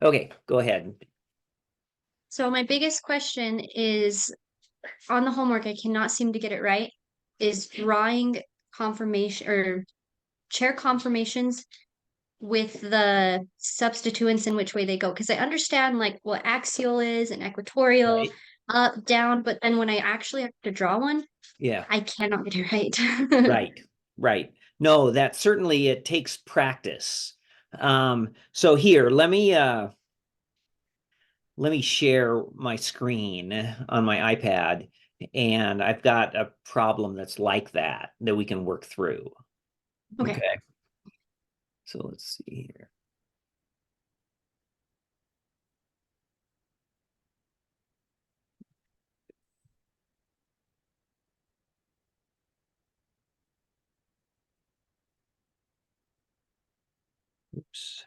Okay, go ahead. So my biggest question is on the homework, I cannot seem to get it right, is drawing confirmation or chair conformations with the substituents in which way they go. Because I understand like what axial is and equatorial, Right. up, down, but then when I actually have to draw one, Yeah. I cannot get it right. Right. Right. No, that certainly it takes practice. So here, let me share my screen on my iPad, and I've got a problem that's like that we can work through. Okay. Okay. So let's see here. Oops.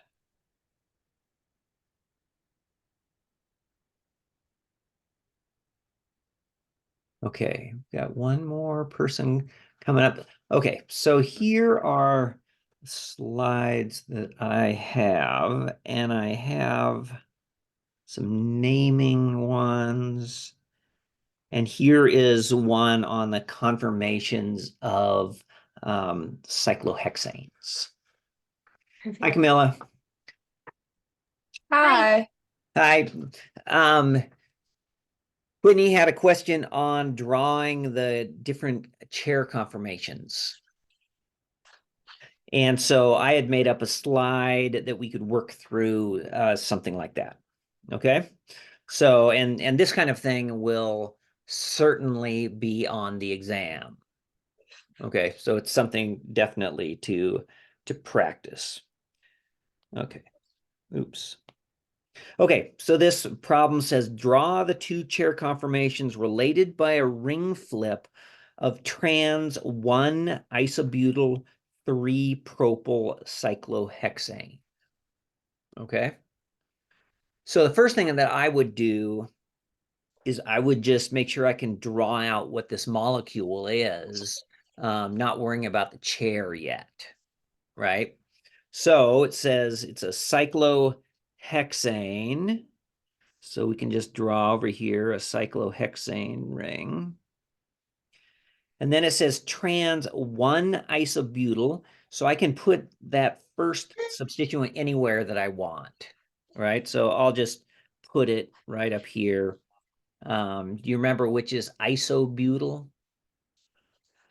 Okay, got one more person coming up. Okay, so here are slides that I have, and I have some naming ones. And here is one on the conformations of cyclohexanes. Hi, Perfect. Camilla. Hi. Hi. Hi. Um, Whitney had a question on drawing the different chair conformations. And so I had made up a slide that we could work through something like that. Okay. So, and this kind of thing will certainly be on the exam. Okay, so it's something definitely to practice. Okay. Oops. Okay, so this problem says draw the two chair conformations related by a ring flip of trans 1 isobutyl 3 propyl cyclohexane. Okay. So the first thing that I would do is I would just make sure I can draw out what this molecule is, not worrying about the chair yet, right? So it says it's a cyclohexane. So we can just draw over here a cyclohexane ring. And then it says trans 1 isobutyl. So I can put that first substituent anywhere that I want, right? So I'll just put it right up here. Do you remember which is isobutyl?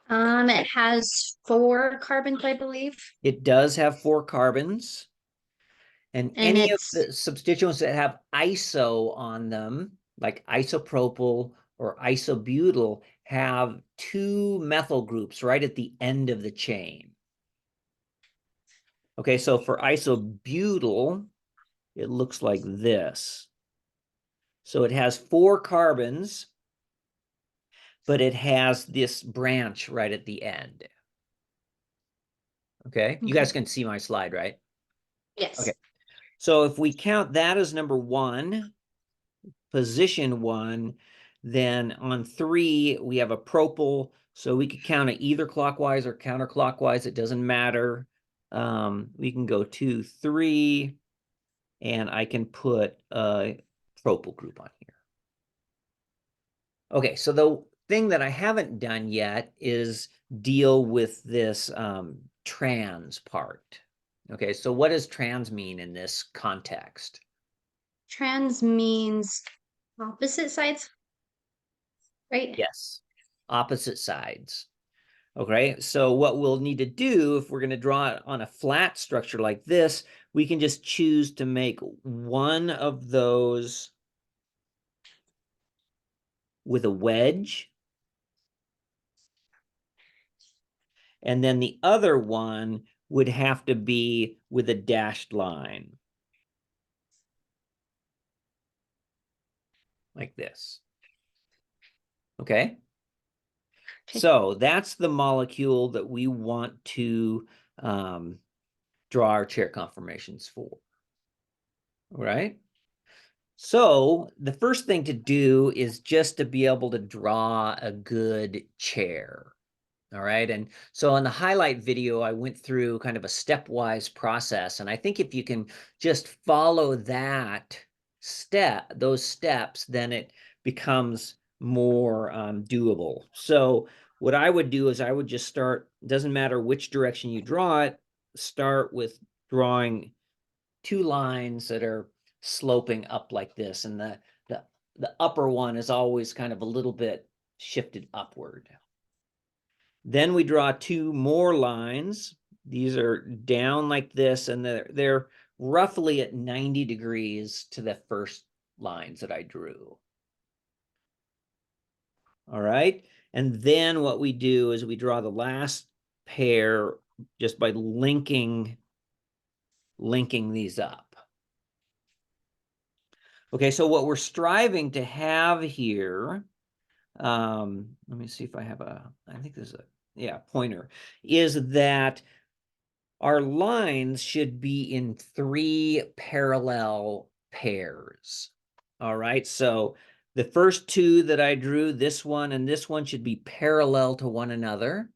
It has 4 carbons, I believe, It does have 4 carbons. And and any of it's the substituents that have iso on them, like isopropyl or isobutyl, have 2 methyl groups right at the end of the chain. Okay, so for isobutyl, it looks like this. So it has 4 carbons, but it has this branch right at the end. Okay, you guys okay. can see my slide, right? Yes. Okay, so if we count that as number 1, position 1, then on 3, we have a propyl, so we could count it either clockwise or counterclockwise. It doesn't matter. We can go 2, 3, and I can put a propyl group on here. Okay, so the thing that I haven't done yet is deal with this trans part. Okay, so what does trans mean in this context? Trans means opposite sides, right? Yes, opposite sides. Okay, so what we'll need to do if we're going to draw it on a flat structure like this, we can just choose to make one of those with a wedge, and then the other one would have to be with a dashed line, like this. Okay, Okay. so that's the molecule that we want to draw our chair conformations for. All right. So the first thing to do is just to be able to draw a good chair. All right. And so in the highlight video, I went through kind of a stepwise process. And I think if you can just follow those steps, then it becomes more doable. So what I would do is I would just start, doesn't matter which direction you draw it, start with drawing two lines that are sloping up like this. And the upper one is always kind of a little bit shifted upward. Then we draw two more lines. These are down like this, and they're roughly at 90 degrees to the first lines that I drew. All right. And then what we do is we draw the last pair just by linking these up. Okay, so what we're striving to have here, let me see if I have I think there's a pointer, is that our lines should be in 3 parallel pairs. All right, so the first 2 that I drew, this one and this one, should be parallel to one another.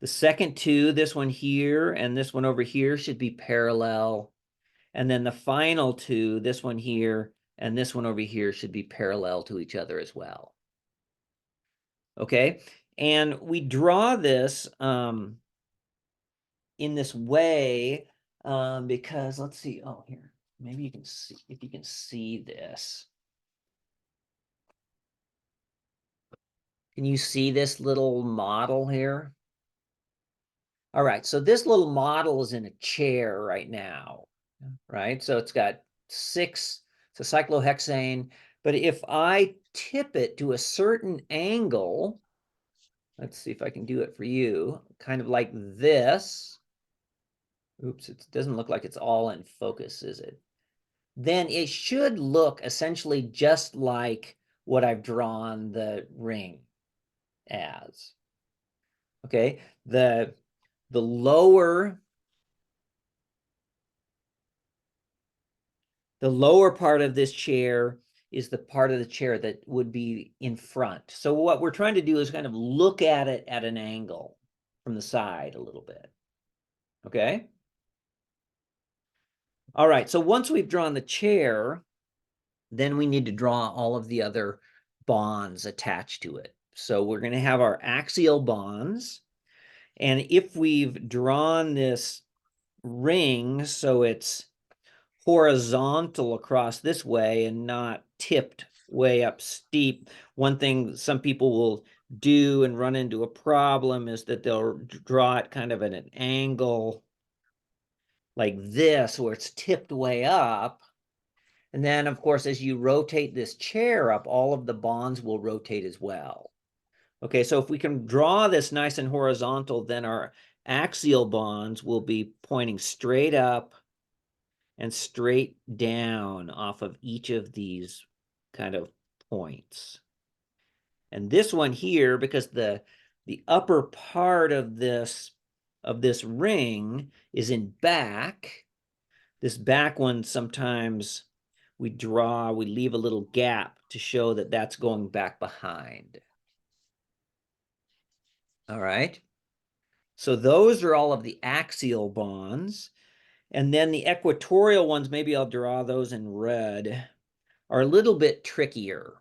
The second 2, this one here and this one over here, should be parallel. And then the final 2, this one here and this one over here, should be parallel to each other as well. Okay, and we draw this in this way because let's see. Oh, here, maybe you can see, if you can see this. Can you see this little model here? All right, so this little model is in a chair right now, right? So it's got 6, it's a cyclohexane, but if I tip it to a certain angle, let's see if I can do it for you, kind of like this. Oops, it doesn't look like it's all in focus, is it? Then it should look essentially just like what I've drawn the ring as. Okay, the lower part of this chair is the part of the chair that would be in front. So what we're trying to do is kind of look at it at an angle from the side a little bit. Okay. All right, so once we've drawn the chair, then we need to draw all of the other bonds attached to it. So we're going to have our axial bonds. And if we've drawn this ring so it's horizontal across this way and not tipped way up steep, one thing some people will do and run into a problem is that they'll draw it kind of at an angle like this where it's tipped way up. And then, of course, as you rotate this chair up, all of the bonds will rotate as well. Okay, so if we can draw this nice and horizontal, then our axial bonds will be pointing straight up and straight down off of each of these kind of points. And this one here, because the upper part of this ring is in back, this back one sometimes we leave a little gap to show that that's going back behind. All right. So those are all of the axial bonds. And then the equatorial ones, maybe I'll draw those in red, are a little bit trickier.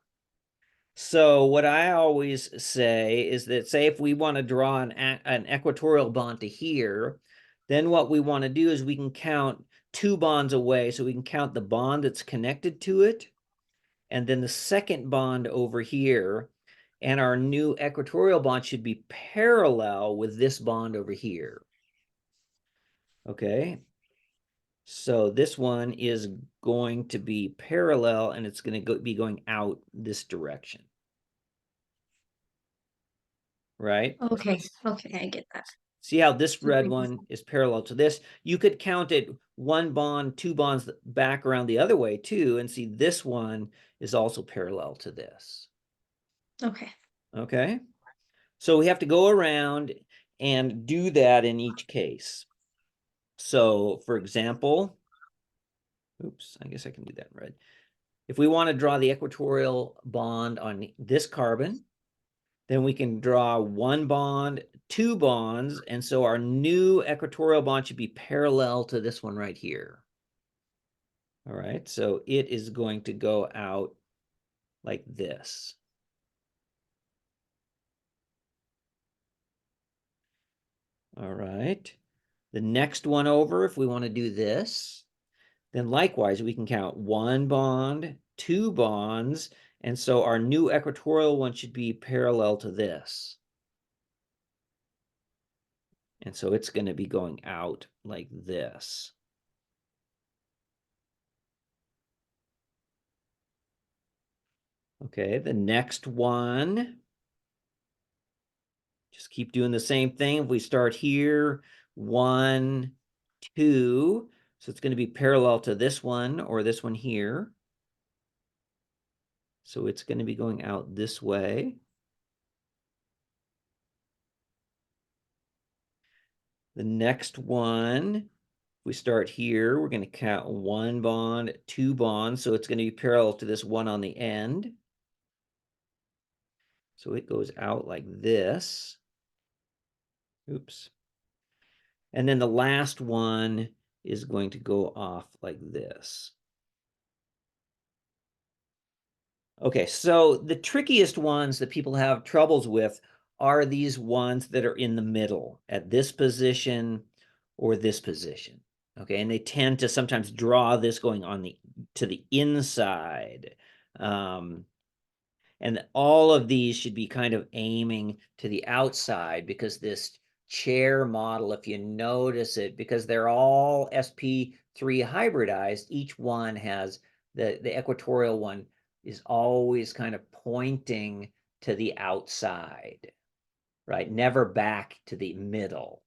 So what I always say is that, say if we want to draw an equatorial bond to here, then what we want to do is we can count 2 bonds away. So we can count the bond that's connected to it, and then the second bond over here. And our new equatorial bond should be parallel with this bond over here. Okay. So this one is going to be parallel, and it's going to be going out this direction. Right? Okay, okay, I get that. See how this red one is parallel to this? You could count it 1 bond, 2 bonds back around the other way too, and see this one is also parallel to this. Okay. Okay. So we have to go around and do that in each case. So for example, oops, I guess I can do that in red. If we want to draw the equatorial bond on this carbon, then we can draw one bond, two bonds, and so our new equatorial bond should be parallel to this one right here. All right, so it is going to go out like this. All right, the next one over, if we want to do this, then likewise, we can count one bond, two bonds, and so our new equatorial one should be parallel to this. And so it's going to be going out like this. Okay, the next one, just keep doing the same thing. If we start here, 1, 2, so it's going to be parallel to this one or this one here. So it's going to be going out this way. The next one, we start here, we're going to count one bond, two bonds, so it's going to be parallel to this one on the end. So it goes out like this. Oops. And then the last one is going to go off like this. Okay, so the trickiest ones that people have troubles with are these ones that are in the middle, at this position or this position. Okay, and they tend to sometimes draw this going on to the inside. And all of these should be kind of aiming to the outside, because this chair model, if you notice it, because they're all sp3 hybridized, each one has the equatorial one is always kind of pointing to the outside, right? Never back to the middle.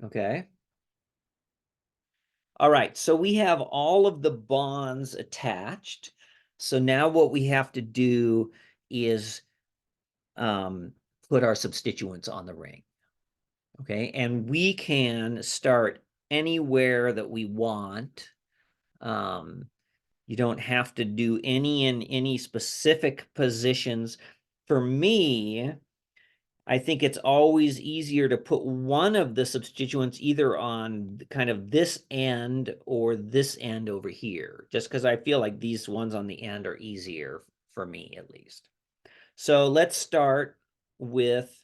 Okay. All right, so we have all of the bonds attached. So now what we have to do is put our substituents on the ring. Okay, and we can start anywhere that we want. You don't have to do any in any specific positions. For me, I think it's always easier to put one of the substituents either on kind of this end or this end over here, just because I feel like these ones on the end are easier for me, at least. So let's start with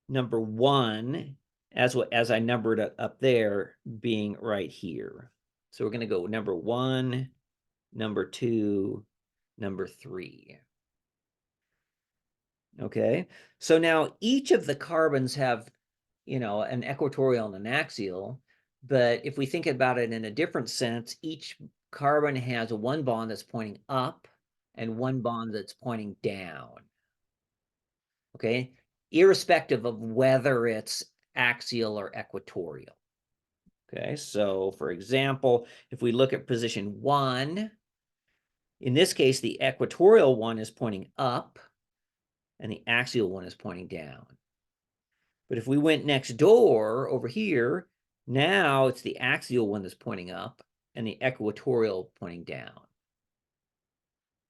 number 1, as I numbered it up there, being right here. So we're going to go number 1, number 2, number 3. Okay, so now each of the carbons have, an equatorial and an axial, but if we think about it in a different sense, each carbon has one bond that's pointing up and one bond that's pointing down. Okay, irrespective of whether it's axial or equatorial. Okay, so for example, if we look at position 1, in this case, the equatorial one is pointing up and the axial one is pointing down. But if we went next door over here, now it's the axial one that's pointing up and the equatorial pointing down.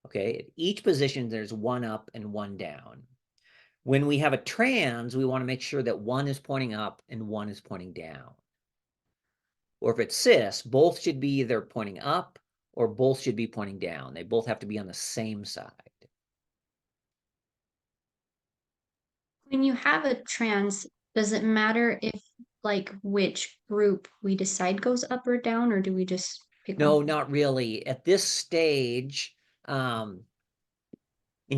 Okay, at each position, there's one up and one down. When we have a trans, we want to make sure that one is pointing up and one is pointing down. Or if it's cis, both should be either pointing up or both should be pointing down. They both have to be on the same side. When you have a trans, does it matter if like which group we decide goes up or down, or do we just pick No, one? not really. At this stage, in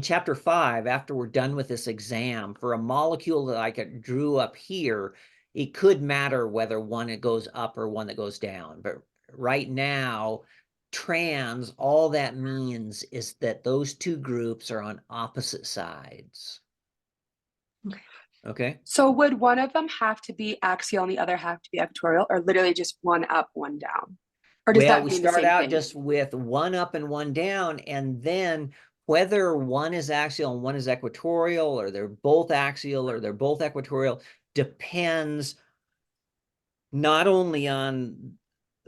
chapter 5, after we're done with this exam, for a molecule that I drew up here, it could matter whether one that goes up or one that goes down. But right now, trans, all that means is that those two groups are on opposite sides. Okay. Okay. So would one of them have to be axial and the other have to be equatorial, or literally just one up, one down? Or does Well, that we mean the start same out thing? just with one up and one down, and then whether one is axial and one is equatorial, or they're both axial or they're both equatorial, depends not only on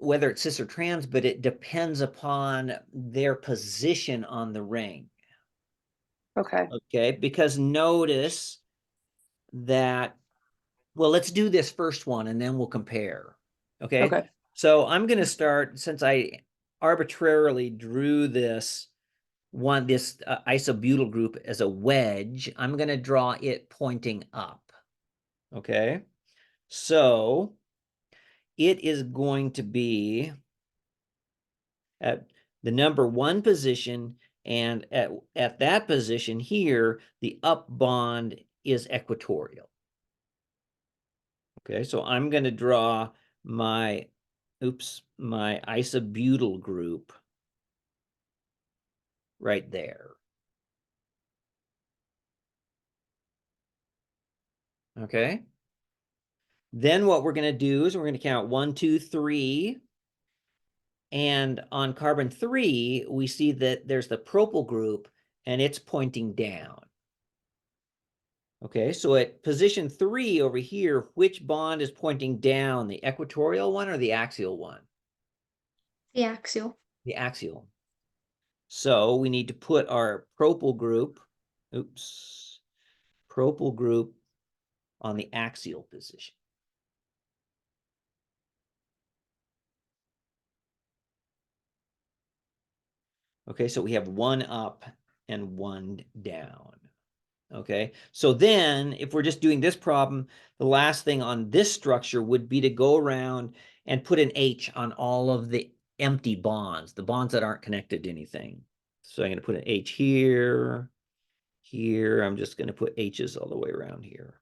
whether it's cis or trans, but it depends upon their position on the ring. Okay. Okay, because notice that, well, let's do this first one and then we'll compare. Okay. Okay. So I'm going to start, since I arbitrarily drew this isobutyl group as a wedge, I'm going to draw it pointing up. Okay. So it is going to be at the number 1 position, and at that position here, the up bond is equatorial. Okay, so I'm going to draw my isobutyl group right there. Okay. Then what we're going to do is we're going to count 1, 2, 3. And on carbon 3, we see that there's the propyl group and it's pointing down. Okay, so at position 3 over here, which bond is pointing down, the equatorial one or the axial one? The axial. The axial. So we need to put our propyl group, propyl group on the axial position. Okay, so we have 1 up and 1 down. Okay, so then if we're just doing this problem, the last thing on this structure would be to go around and put an H on all of the empty bonds, the bonds that aren't connected to anything. So I'm going to put an H here, here. I'm just going to put H's all the way around here.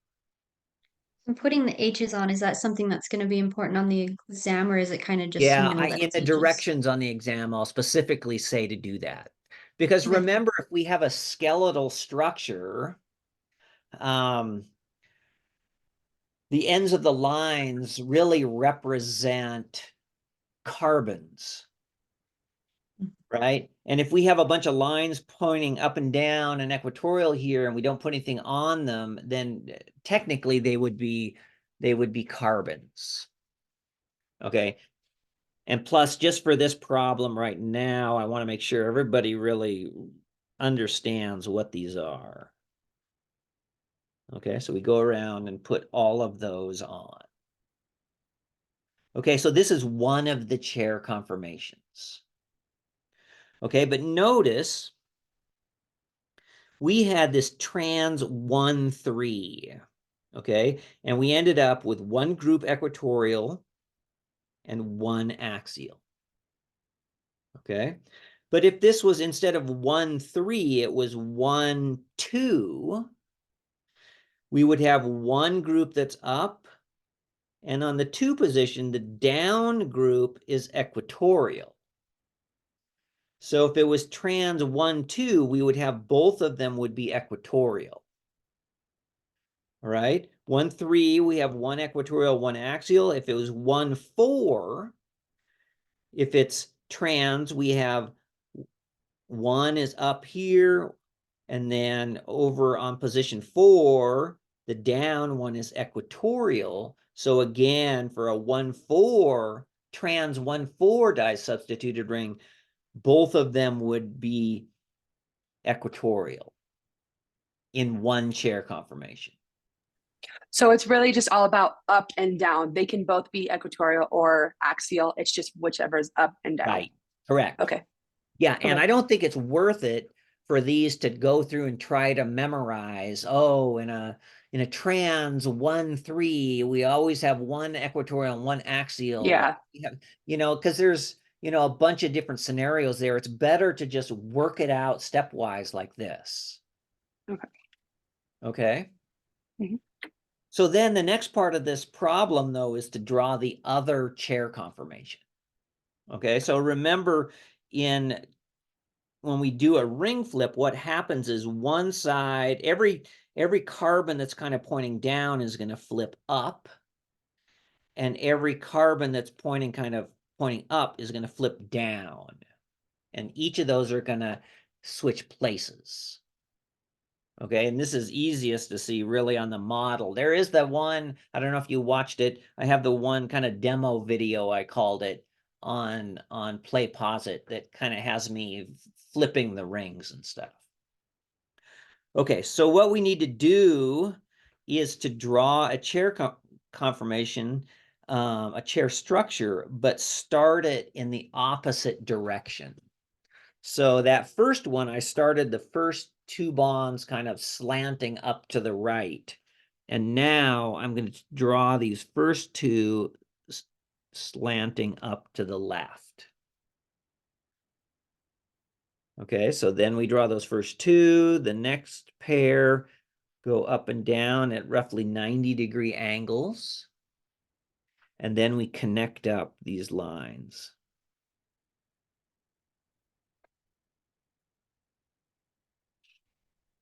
And putting the H's on, is that something that's going to be important on the exam, or is it kind of just Yeah, that in it's the H's? directions on the exam, I'll specifically say to do that. Because Okay. remember, if we have a skeletal structure, the ends of the lines really represent carbons, right? And if we have a bunch of lines pointing up and down and equatorial here, and we don't put anything on them, then technically they would be carbons. Okay. And plus, just for this problem right now, I want to make sure everybody really understands what these are. Okay, so we go around and put all of those on. Okay, so this is one of the chair conformations. Okay, but notice we had this trans 1,3. Okay, and we ended up with 1 group equatorial and 1 axial. Okay, but if this was, instead of 1, 3, it was 1, 2, we would have 1 group that's up, and on the 2 position, the down group is equatorial. So if it was trans 1, 2, we would have both of them would be equatorial. All right, 1, 3, we have 1 equatorial, 1 axial. If it was 1, 4, if it's trans, we have 1 is up here, and then over on position 4, the down one is equatorial. So again, for a 1, 4, trans 1, 4 disubstituted ring, both of them would be equatorial in 1 chair conformation. So it's really just all about up and down. They can both be equatorial or axial. It's just whichever's up and down. Right, correct. Okay. Yeah, Okay. and I don't think it's worth it for these to go through and try to memorize, oh, in a trans 1, 3, we always have 1 equatorial and 1 axial. Yeah. We have, because there's, a bunch of different scenarios there. It's better to just work it out stepwise like this. Okay. Okay. Mhm. So then the next part of this problem, though, is to draw the other chair conformation. Okay, so remember, when we do a ring flip, what happens is one side, every carbon that's kind of pointing down is going to flip up, and every carbon that's pointing up is going to flip down, and each of those are going to switch places. Okay, and this is easiest to see really on the model. There is the one, I don't know if you watched it, I have the one kind of demo video, I called it, on Play Posit that kind of has me flipping the rings and stuff. Okay, so what we need to do is to draw a chair conformation, a chair structure, but start it in the opposite direction. So that first one, I started the first two bonds kind of slanting up to the right. And now I'm going to draw these first two slanting up to the left. Okay, so then we draw those first two. The next pair go up and down at roughly 90-degree angles. And then we connect up these lines.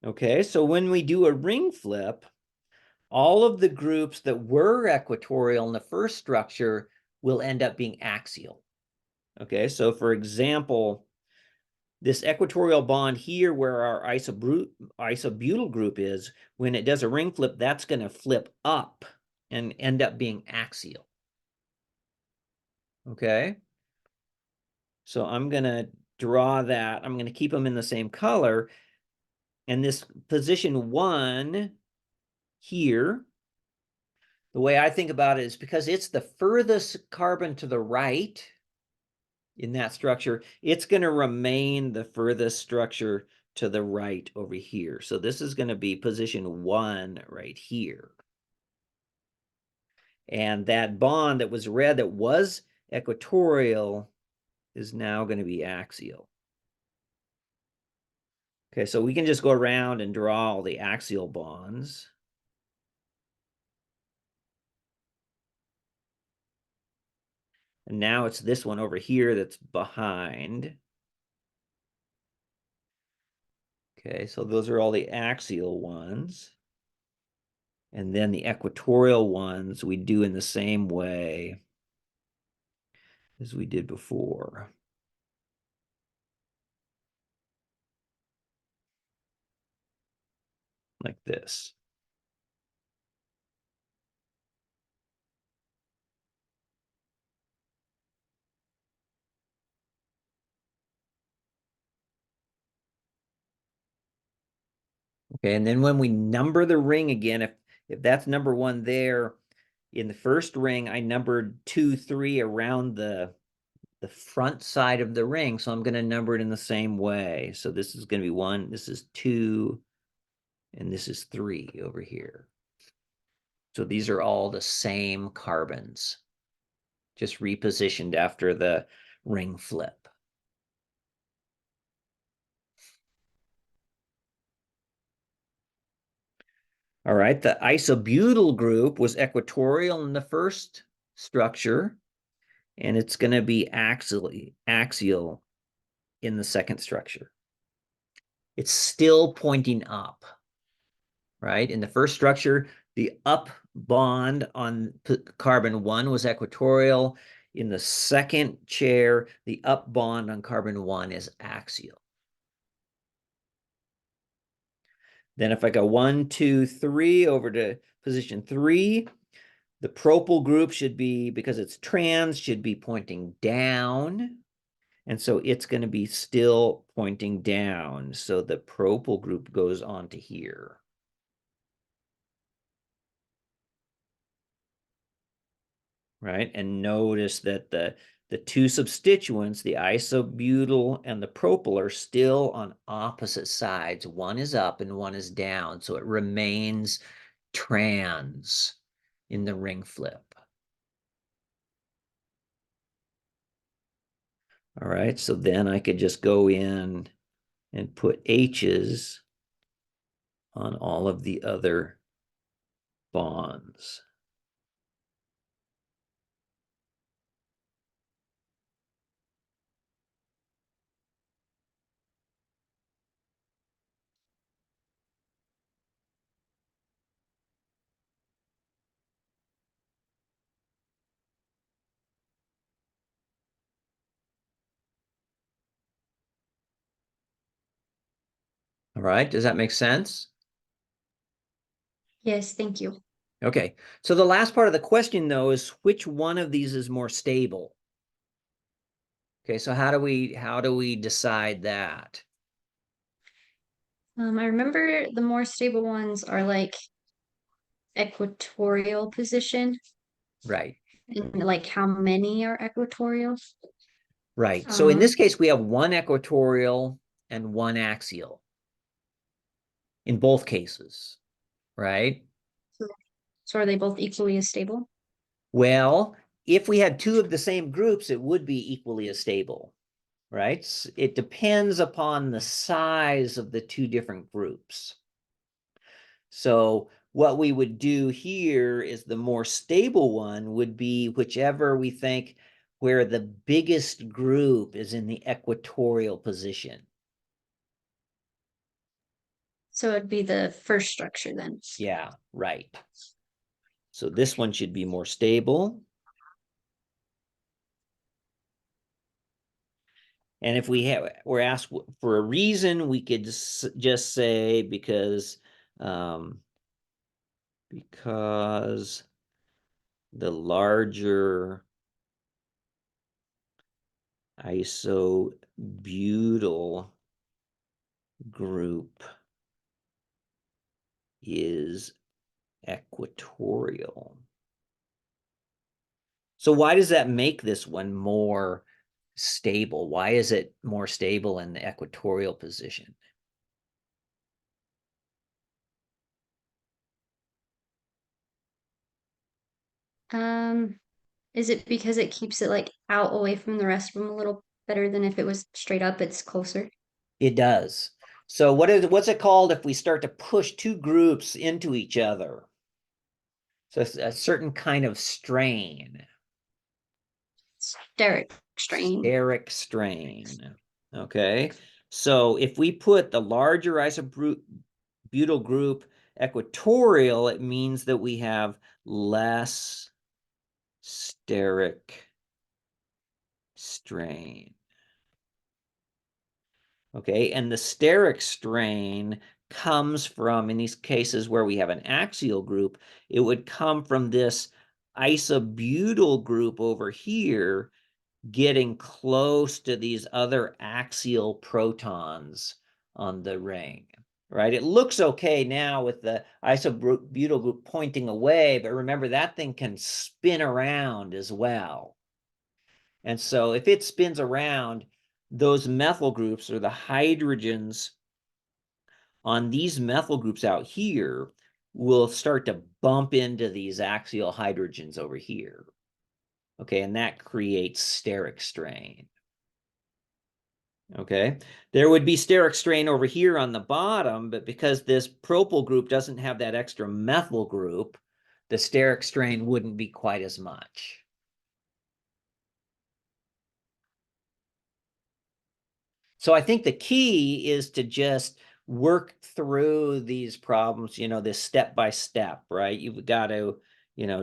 Okay, so when we do a ring flip, all of the groups that were equatorial in the first structure will end up being axial. Okay, so for example, this equatorial bond here where our isobutyl group is, when it does a ring flip, that's going to flip up and end up being axial. Okay, so I'm going to draw that. I'm going to keep them in the same color. And this position 1 here, the way I think about it is because it's the furthest carbon to the right in that structure, it's going to remain the furthest structure to the right over here. So this is going to be position 1 right here. And that bond that was red that was equatorial is now going to be axial. Okay, so we can just go around and draw all the axial bonds. And now it's this one over here that's behind. Okay, so those are all the axial ones. And then the equatorial ones we do in the same way as we did before. Like this. Okay, and then when we number the ring again, if that's number 1 there, in the first ring, I numbered 2, 3 around the front side of the ring. So I'm going to number it in the same way. So this is going to be 1, this is 2, and this is 3 over here. So these are all the same carbons, just repositioned after the ring flip. All right, the isobutyl group was equatorial in the first structure, and it's going to be axial in the second structure. It's still pointing up, right? In the first structure, the up bond on carbon 1 was equatorial. In the second chair, the up bond on carbon 1 is axial. Then if I go 1, 2, 3 over to position 3, the propyl group should be, because it's trans, should be pointing down. And so it's going to be still pointing down. So the propyl group goes on to here. Right? And notice that the two substituents, the isobutyl and the propyl, are still on opposite sides. One is up and one is down. So it remains trans in the ring flip. All right, so then I could just go in and put H's on all of the other bonds. All right, does that make sense? Yes, thank you. Okay, so the last part of the question, though, is which one of these is more stable? Okay, so how do we decide that? I remember the more stable ones are like equatorial position, Right. and like how many are equatorial. Right. So in Um, this case, we have one equatorial and one axial in both cases, right? so are they both equally as stable? Well, if we had two of the same groups, it would be equally as stable, right? It depends upon the size of the two different groups. So what we would do here is the more stable one would be whichever we think where the biggest group is in the equatorial position. So it'd be the first structure then. Yeah, right. So this one should be more stable. And if we're asked for a reason, we could just say because the larger isobutyl group is equatorial. So why does that make this one more stable? Why is it more stable in the equatorial position? Um, is it because it keeps it like out away from the rest of them a little better than if it was straight up, it's closer? It does. So what's it called if we start to push two groups into each other? So it's a certain kind of strain. Steric strain. Steric strain. Okay. So if we put the larger isobutyl group equatorial, it means that we have less steric strain. Okay, and the steric strain comes from, in these cases where we have an axial group, it would come from this isobutyl group over here getting close to these other axial protons on the ring, right? It looks okay now with the isobutyl group pointing away, but remember that thing can spin around as well. And so if it spins around, those methyl groups or the hydrogens on these methyl groups out here will start to bump into these axial hydrogens over here. Okay, and that creates steric strain. Okay, there would be steric strain over here on the bottom, but because this propyl group doesn't have that extra methyl group, the steric strain wouldn't be quite as much. So I think the key is to just work through these problems, this step by step, right? You've got to,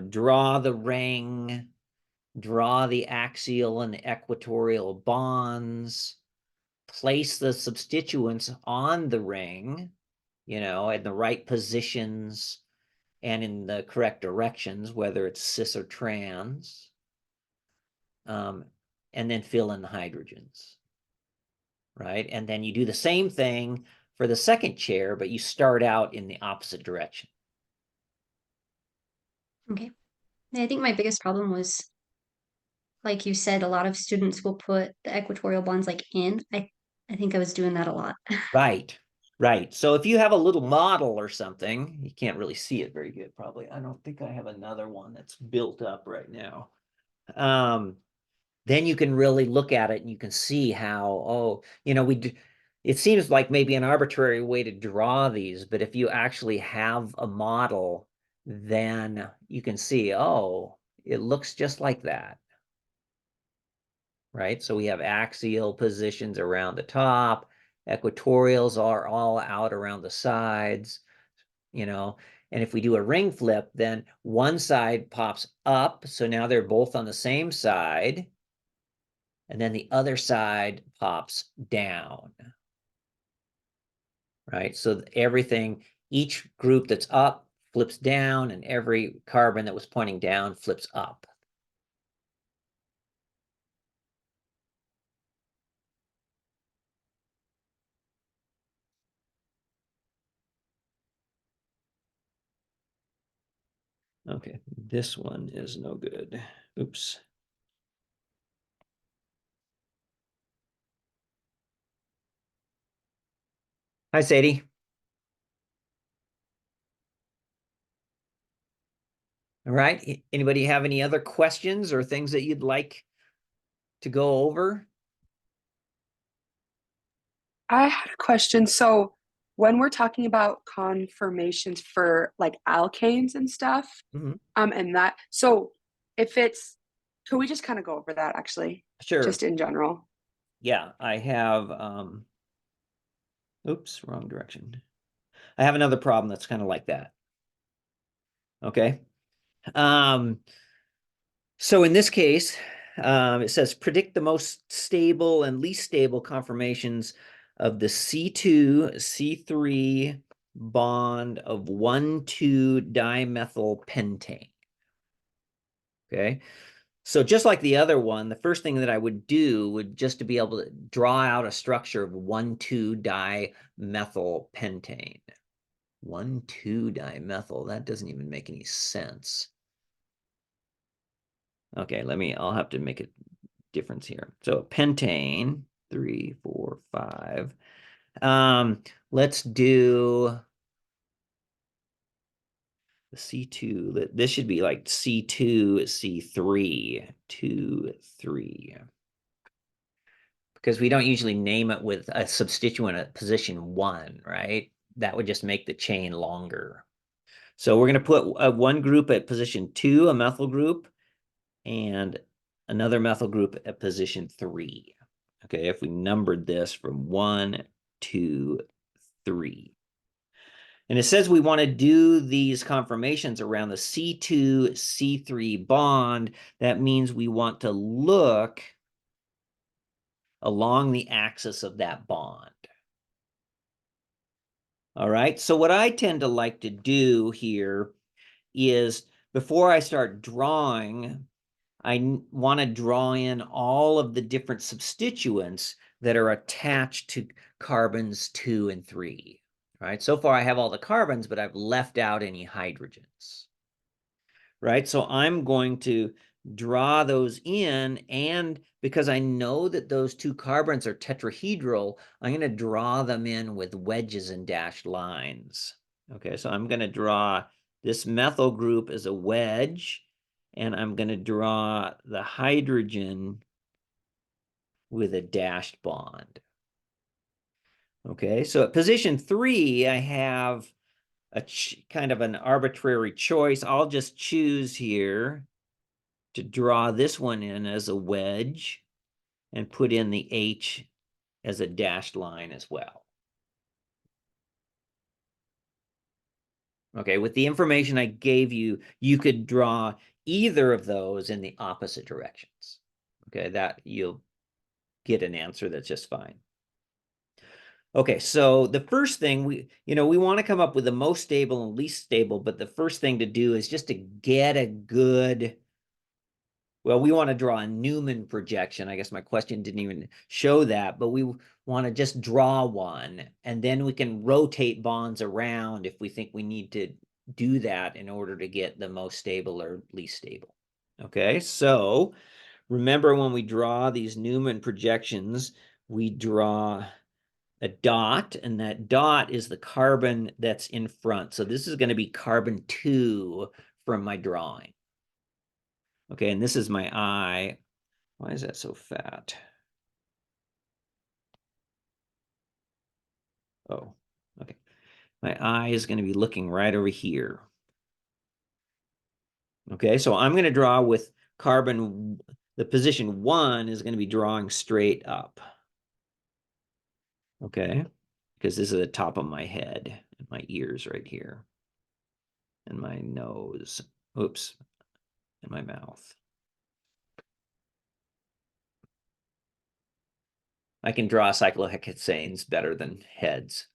draw the ring, draw the axial and the equatorial bonds, place the substituents on the ring, in the right positions and in the correct directions, whether it's cis or trans, and then fill in the hydrogens. Right? And then you do the same thing for the second chair, but you start out in the opposite direction. Okay. I think my biggest problem was, like you said, a lot of students will put the equatorial bonds like in. I think I was doing that a lot. Right, right. So if you have a little model or something, you can't really see it very good, probably. I don't think I have another one that's built up right now. Then you can really look at it and you can see how, it seems like maybe an arbitrary way to draw these, but if you actually have a model, then you can see, oh, it looks just like that, right? So we have axial positions around the top, equatorials are all out around the sides, and if we do a ring flip, then one side pops up, so now they're both on the same side, and then the other side pops down, right? So each group that's up flips down, and every carbon that was pointing down flips up. Okay, this one is no good. Oops. Hi, Sadie. All right. Anybody have any other questions or things that you'd like to go over? I had a question. So when we're talking about conformations for like alkanes and stuff, Mhm. and that, so if it's, could we just kind of go over that actually, Sure. just in general? Yeah, I have, oops, wrong direction. I have another problem that's kind of like that. Okay. Um, so in this case, it says predict the most stable and least stable conformations of the C2, C3 bond of 1,2-dimethyl pentane. Okay. So just like the other one, the first thing that I would do would just to be able to draw out a structure of 1,2-dimethyl pentane. 1,2-dimethyl, that doesn't even make any sense. Okay, I'll have to make a difference here. So pentane, 3, 4, 5. Let's do the C2. This should be like C2, C3, 2, 3. Because we don't usually name it with a substituent at position 1, right? That would just make the chain longer. So we're going to put one group at position 2, a methyl group, and another methyl group at position 3. Okay, if we numbered this from 1, 2, 3. And it says we want to do these conformations around the C2, C3 bond. That means we want to look along the axis of that bond. All right, so what I tend to like to do here is before I start drawing, I want to draw in all of the different substituents that are attached to carbons 2 and 3. Right, so far I have all the carbons, but I've left out any hydrogens. Right, so I'm going to draw those in, and because I know that those 2 carbons are tetrahedral, I'm going to draw them in with wedges and dashed lines. Okay, so I'm going to draw this methyl group as a wedge, and I'm going to draw the hydrogen with a dashed bond. Okay, so at position 3, I have a kind of an arbitrary choice. I'll just choose here to draw this one in as a wedge and put in the H as a dashed line as well. Okay, with the information I gave you, you could draw either of those in the opposite directions. Okay, that you'll get an answer that's just fine. Okay, so the first thing we want to come up with the most stable and least stable, but the first thing to do is just to get a good, well, we want to draw a Newman projection. I guess my question didn't even show that, but we want to just draw one, and then we can rotate bonds around if we think we need to do that in order to get the most stable or least stable. Okay, so remember when we draw these Newman projections, we draw a dot, and that dot is the carbon that's in front. So this is going to be carbon 2 from my drawing. Okay, and this is my eye. Why is that so fat? Oh, okay. My eye is going to be looking right over here. Okay, so I'm going to draw with carbon, the position 1 is going to be drawing straight up. Okay, because this is the top of my head and my ears right here. And my nose. Oops, and my mouth. I can draw cyclohexanes better than heads.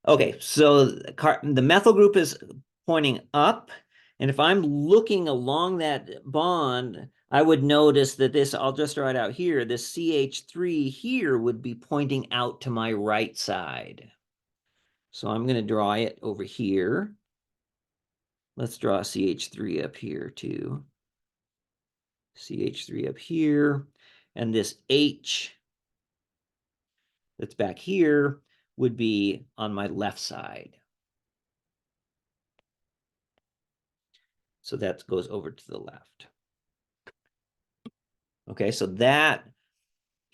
Okay, so the methyl group is pointing up, and if I'm looking along that bond, I would notice that this, I'll just write out here, this CH3 here would be pointing out to my right side. So I'm going to draw it over here. Let's draw CH3 up here too. CH3 up here. And this H that's back here would be on my left side. So that goes over to the left. Okay, so that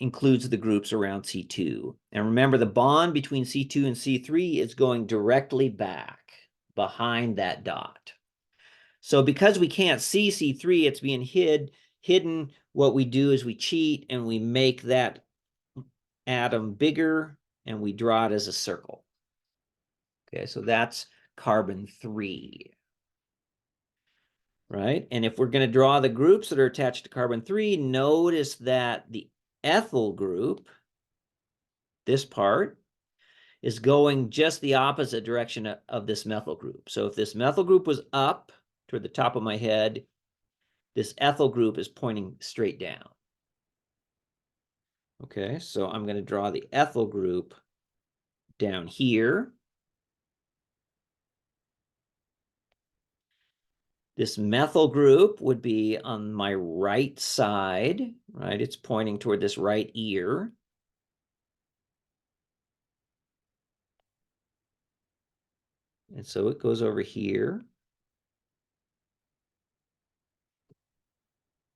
includes the groups around C2. And remember, the bond between C2 and C3 is going directly back behind that dot. So because we can't see C3, it's being hidden. What we do is we cheat and we make that atom bigger and we draw it as a circle. Okay, so that's carbon 3. Right? And if we're going to draw the groups that are attached to carbon 3, notice that the ethyl group, this part, is going just the opposite direction of this methyl group. So if this methyl group was up toward the top of my head, this ethyl group is pointing straight down. Okay, so I'm going to draw the ethyl group down here. This methyl group would be on my right side, right? It's pointing toward this right ear. And so it goes over here.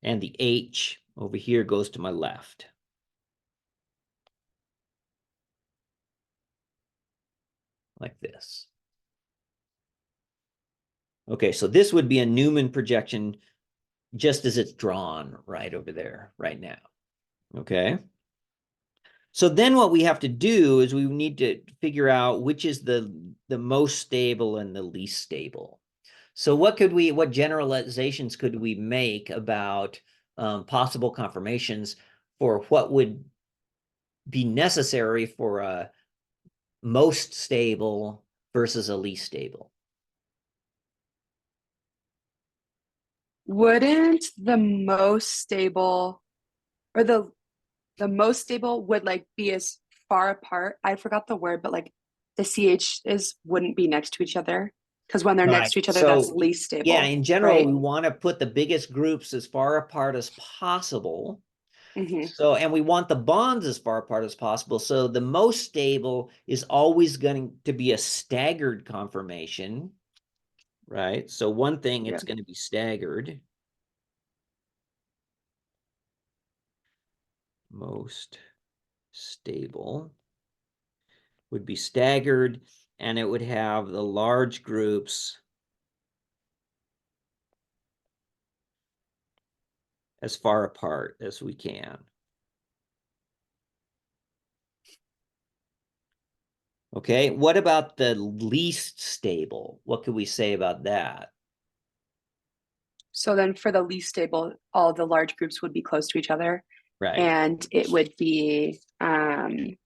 And the H over here goes to my left. Like this. Okay, so this would be a Newman projection just as it's drawn right over there right now. Okay. So then what we have to do is we need to figure out which is the most stable and the least stable. So what generalizations could we make about possible conformations for what would be necessary for a most stable versus a least stable? Wouldn't the most stable or the most stable would like be as far apart? I forgot the word, but like the CH is wouldn't be next to each other because when they're next to each other, that's least stable. Yeah, in general, right? we want to put the biggest groups as far apart as possible. Mm-hmm. So, and we want the bonds as far apart as possible. So the most stable is always going to be a staggered conformation, right? So one thing, it's going to be staggered. Most stable would be staggered, and it would have the large groups as far apart as we can. Okay, what about the least stable? What could we say about that? So then for the least stable, all the large groups would be close to each other. Right. And it would be an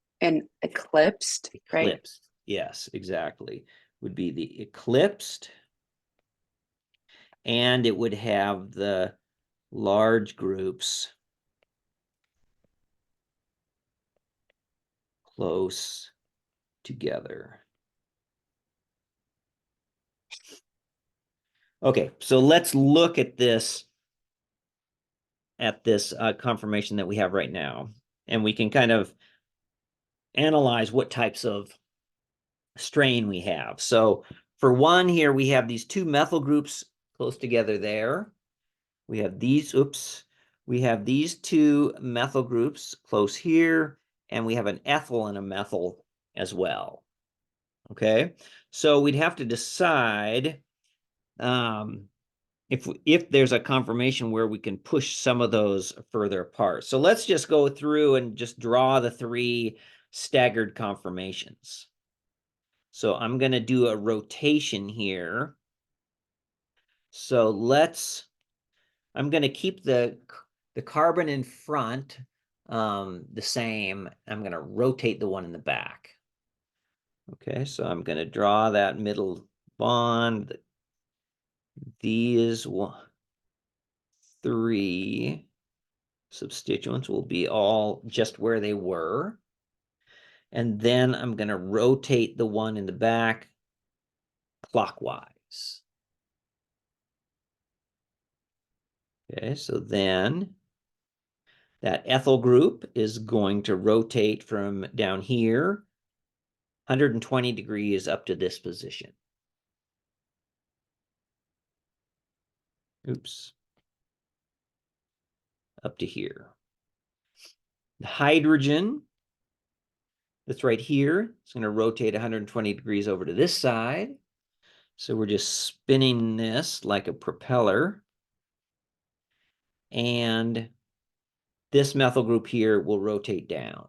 eclipsed, right? Eclipsed. Yes, exactly. Would be the eclipsed. And it would have the large groups close together. Okay, so let's look at this conformation that we have right now. And we can kind of analyze what types of strain we have. So for one here, we have these two methyl groups close together there. We have these, we have these two methyl groups close here, and we have an ethyl and a methyl as well. Okay, so we'd have to decide if there's a conformation where we can push some of those further apart. So let's just go through and just draw the three staggered conformations. So I'm going to do a rotation here. So I'm going to keep the carbon in front the same. I'm going to rotate the one in the back. Okay, so I'm going to draw that middle bond. These three substituents will be all just where they were. And then I'm going to rotate the one in the back clockwise. Okay, so then that ethyl group is going to rotate from down here 120 degrees up to this position. Oops. Up to here. The hydrogen that's right here, it's going to rotate 120 degrees over to this side. So we're just spinning this like a propeller. And this methyl group here will rotate down.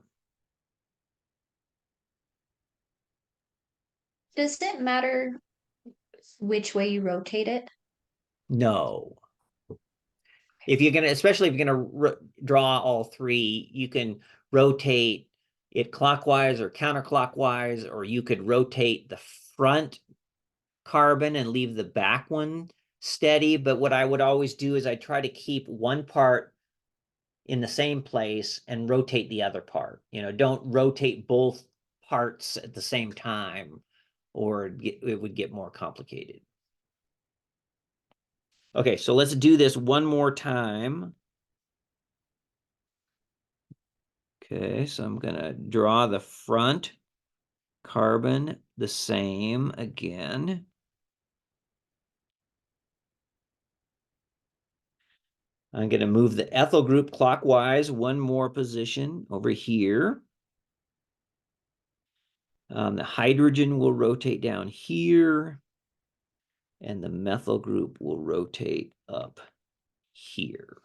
Does it matter which way you rotate it? No. If you're going to, especially if you're going to draw all three, you can rotate it clockwise or counterclockwise, or you could rotate the front carbon and leave the back one steady. But what I would always do is I try to keep one part in the same place and rotate the other part. You know, don't rotate both parts at the same time, or it would get more complicated. Okay, so let's do this one more time. Okay, so I'm gonna draw the front carbon the same again. I'm gonna move the ethyl group clockwise one more position over here. The hydrogen will rotate down here, and the methyl group will rotate up here.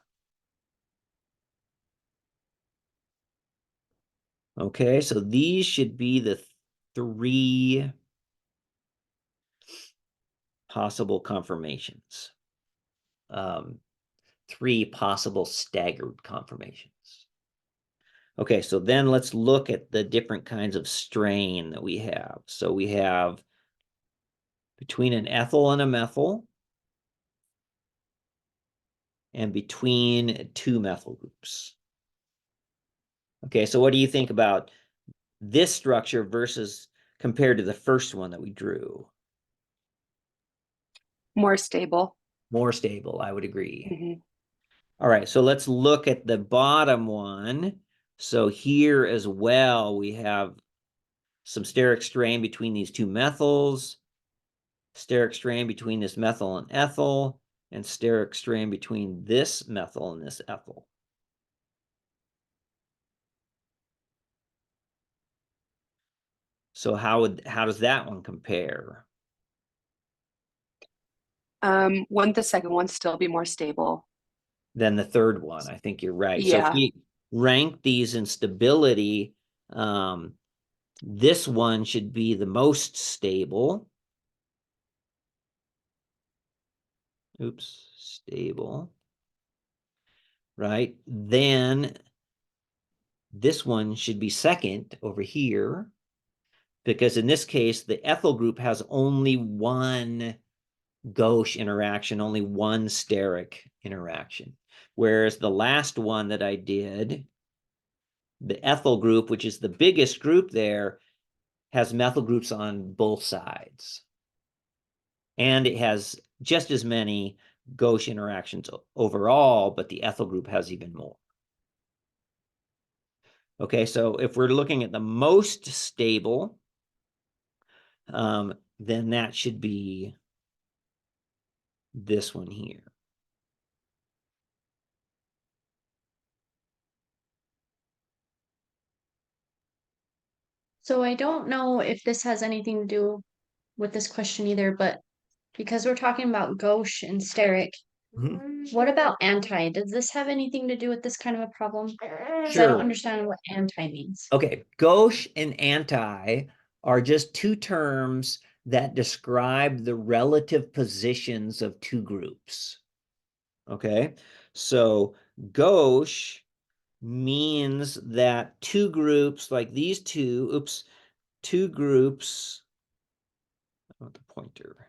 Okay, so these should be the three possible conformations. Three possible staggered conformations. Okay, so then let's look at the different kinds of strain that we have. So we have between an ethyl and a methyl, and between two methyl groups. Okay, so what do you think about this structure versus compared to the first one that we drew? More stable. More stable, I would agree. Mhm. All right, so let's look at the bottom one. So here as well, we have some steric strain between these two methyls, steric strain between this methyl and ethyl, and steric strain between this methyl and this ethyl. So how does that one compare? Wouldn't the second one still be more stable? Than the third one? I think you're right. So if Yeah. we rank these in stability, this one should be the most stable. Oops, stable. Right? Then this one should be second over here, because in this case, the ethyl group has only one gauche interaction, only one steric interaction. Whereas the last one that I did, the ethyl group, which is the biggest group there, has methyl groups on both sides. And it has just as many gauche interactions overall, but the ethyl group has even more. Okay, so if we're looking at the most stable, then that should be this one here. So I don't know if this has anything to do with this question either, but because we're talking about gauche and steric, what about anti? Does this have anything to do with this kind of a problem? Because I don't Sure. understand what anti means. Okay, gauche and anti are just two terms that describe the relative positions of two groups. Okay, so gauche means that two groups like these two, oops, two groups, I want the pointer,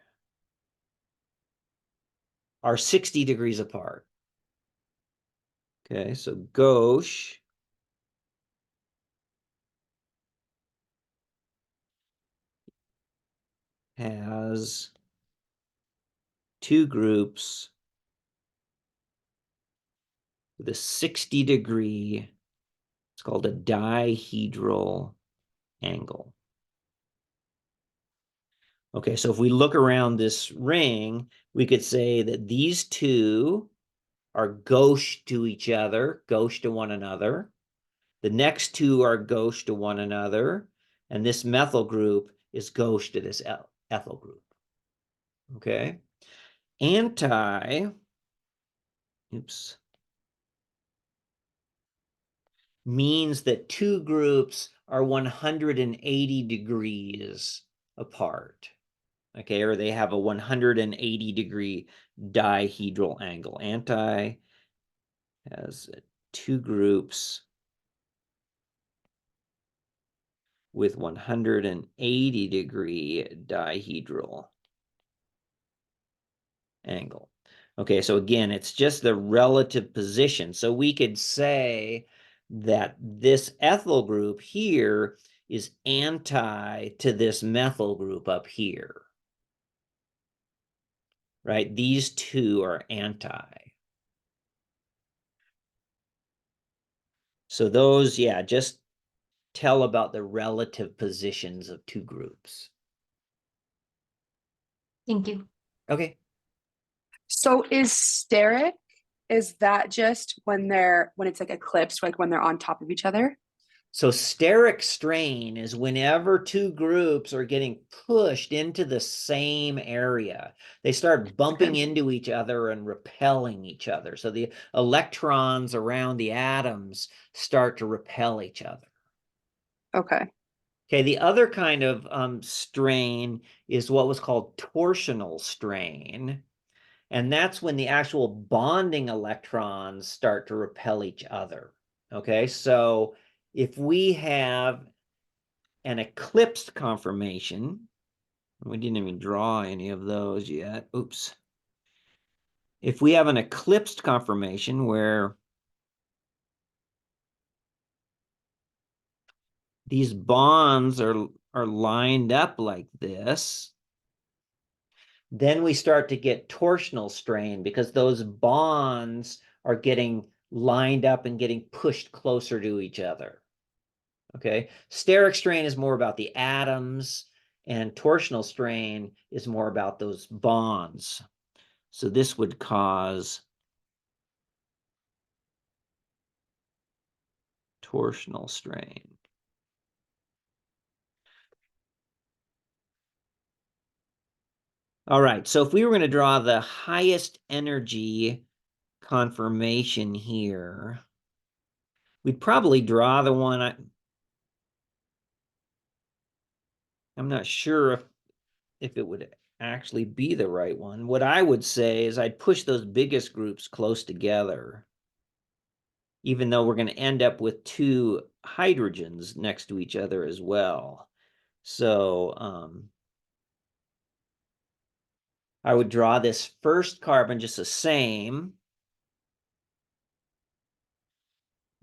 are 60 degrees apart. Okay, so gauche has two groups with a 60-degree, it's called a dihedral angle. Okay, so if we look around this ring, we could say that these two are gauche to each other, gauche to one another. The next two are gauche to one another, and this methyl group is gauche to this ethyl group. Okay, oops, means that two groups are 180 degrees apart. Okay, or they have a 180-degree dihedral angle. Anti has two groups with 180-degree dihedral angle. Okay, so again, it's just the relative position. So we could say that this ethyl group here is anti to this methyl group up here. Right? These two are anti. So those, yeah, just tell about the relative positions of two groups. Thank you. Okay. So is steric, is that just when it's like eclipsed, like when they're on top of each other? So steric strain is whenever two groups are getting pushed into the same area. They start bumping into each other and repelling each other. So the electrons around the atoms start to repel each other. Okay. Okay, the other kind of strain is what was called torsional strain. And that's when the actual bonding electrons start to repel each other. Okay, so if we have an eclipsed conformation, we didn't even draw any of those yet. Oops. If we have an eclipsed conformation where these bonds are lined up like this, then we start to get torsional strain because those bonds are getting lined up and getting pushed closer to each other. Okay, steric strain is more about the atoms, and torsional strain is more about those bonds. So this would cause torsional strain. All right, so if we were going to draw the highest energy conformation here, we'd probably draw the one, I'm not sure if it would actually be the right one. What I would say is I'd push those biggest groups close together, even though we're going to end up with two hydrogens next to each other as well. So I would draw this first carbon just the same.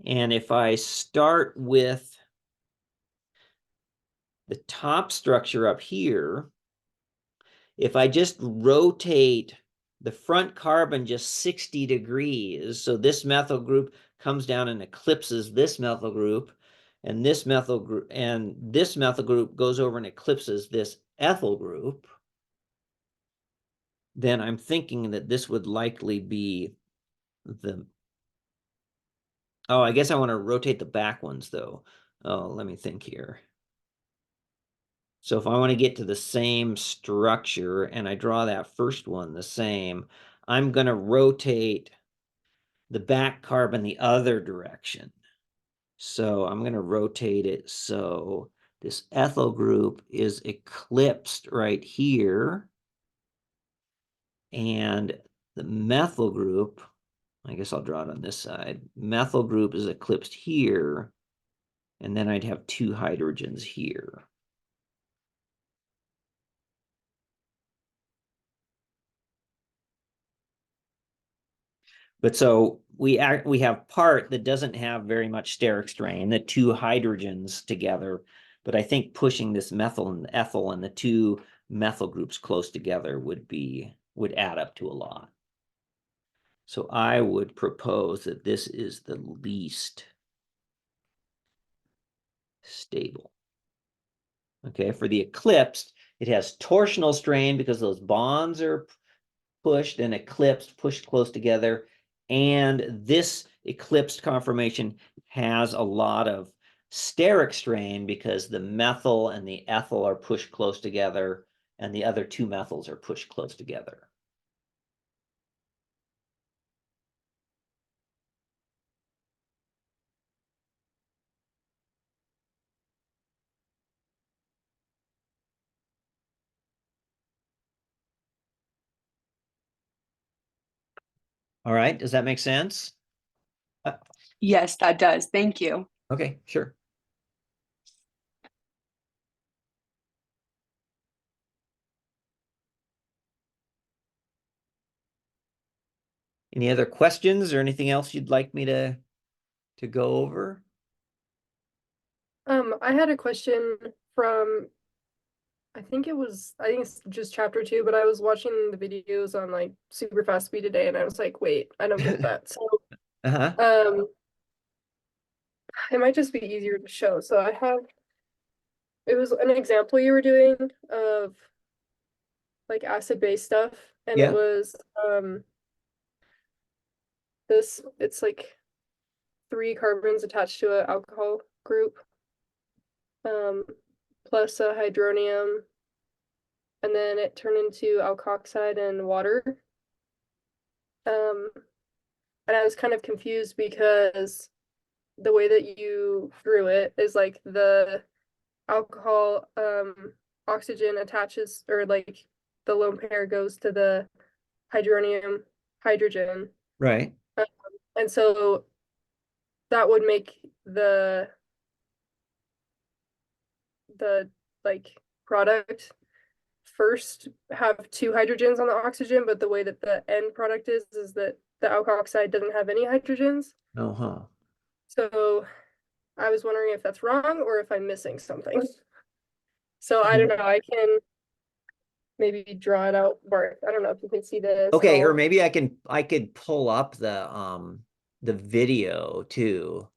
And if I start with the top structure up here, if I just rotate the front carbon just 60 degrees, so this methyl group comes down and eclipses this methyl group, and this methyl group goes over and eclipses this ethyl group, then I'm thinking that this would likely be the, oh, I guess I want to rotate the back ones though. Oh, let me think here. So if I want to get to the same structure and I draw that first one the same, I'm going to rotate the back carbon the other direction. So I'm going to rotate it so this ethyl group is eclipsed right here. And the methyl group, I guess I'll draw it on this side. Methyl group is eclipsed here. And then I'd have two hydrogens here. But so we have part that doesn't have very much steric strain, the two hydrogens together. But I think pushing this methyl and ethyl and the two methyl groups close together would add up to a lot. So I would propose that this is the least stable. Okay, for the eclipsed, it has torsional strain because those bonds are pushed and eclipsed, pushed close together. And this eclipsed conformation has a lot of steric strain because the methyl and the ethyl are pushed close together and the other two methyls are pushed close together. All right, does that make sense? Yes, that does. Thank you. Okay, sure. Any other questions or anything else you'd like me to go over? I had a question from, I think it's just chapter 2, but I was watching the videos on like super fast speed today and I was like, wait, I don't get that. So, Uh-huh. it might just be easier to show. So it was an example you were doing of like acid-base stuff, and it Yeah. was, it's like 3 carbons attached to an alcohol group, plus a hydronium, and then it turned into alkoxide and water. And I was kind of confused because the way that you drew it is like the alcohol, oxygen attaches, or like the lone pair goes to the hydronium hydrogen. Right. And so that would make the like product first have 2 hydrogens on the oxygen, but the way that the end product is that the alkoxide doesn't have any hydrogens. Uh-huh. So I was wondering if that's wrong or if I'm missing something. So I don't know. I can maybe draw it out, Bart. I don't know if you can see this. Okay, or maybe I could pull up the video too.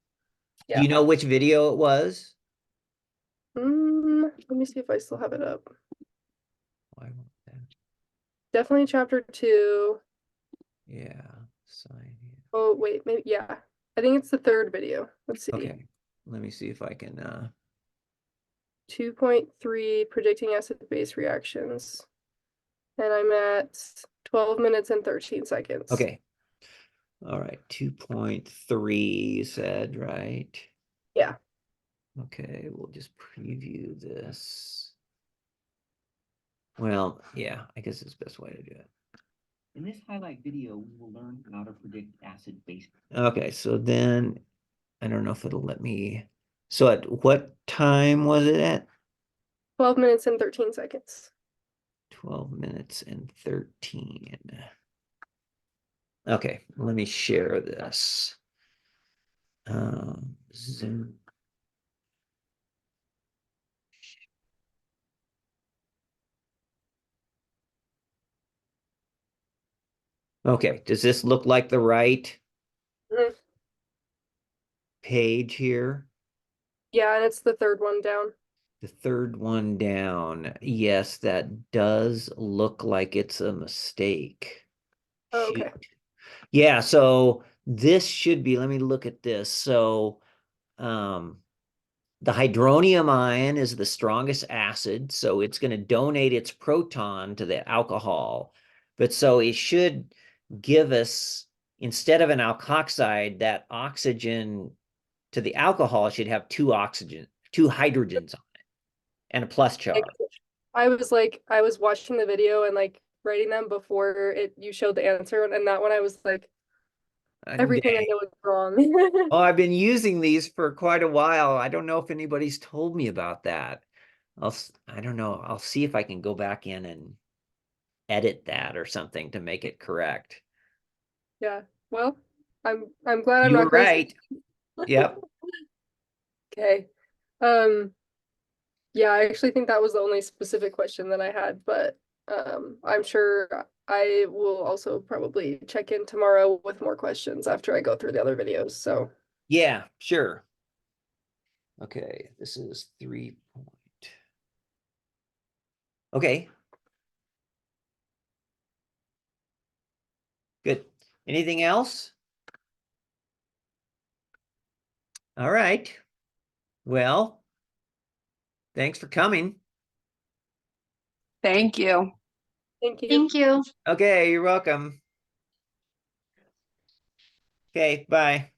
Do Yeah. you know which video it was? Let me see if I still have it up. Why won't that? Definitely chapter 2. Yeah. Sign Oh, wait, maybe, yeah. I think it's the 3rd video. Let's see. Okay. Let me see if I can 2.3 predicting acid-base reactions. And I'm at 12 minutes and 13 seconds. okay. All right. 2.3 you said, right? Yeah. Okay, we'll just preview this. Well, yeah, I guess it's the best way to do it. In this highlight video, we will learn how to predict acid-base. Okay, so then I don't know if it'll let me. So at what time was it at? 12 minutes and 13 seconds. 12 minutes and 13. Okay, let me share this. Zoom. Okay, does this look like the right Mhm. page here? Yeah, and it's the 3rd one down. The third one down. Yes, that does look like it's a mistake. Oh, okay. Shoot. Yeah, so this should be, let me look at this. So the hydronium ion is the strongest acid, so it's going to donate its proton to the alcohol. But so it should give us, instead of an alkoxide, that oxygen to the alcohol should have 2 hydrogens on it, and a plus charge. I was watching the video and like writing them before you showed the answer, and that one I was like, everything I know is wrong. Oh, I've been using these for quite a while. I don't know if anybody's told me about that. I don't know. I'll see if I can go back in and edit that or something to make it correct. Yeah. Well, I'm glad I'm You not were crazy. right. Yep. Okay. Yeah, I actually think that was the only specific question that I had, but I'm sure I will also probably check in tomorrow with more questions after I go through the other videos. So Yeah, sure. Okay, this is 3 point. Okay. Good. Anything else? All right. Well, thanks for coming. Thank you. thank you. Thank you. Okay, you're welcome. Okay, bye.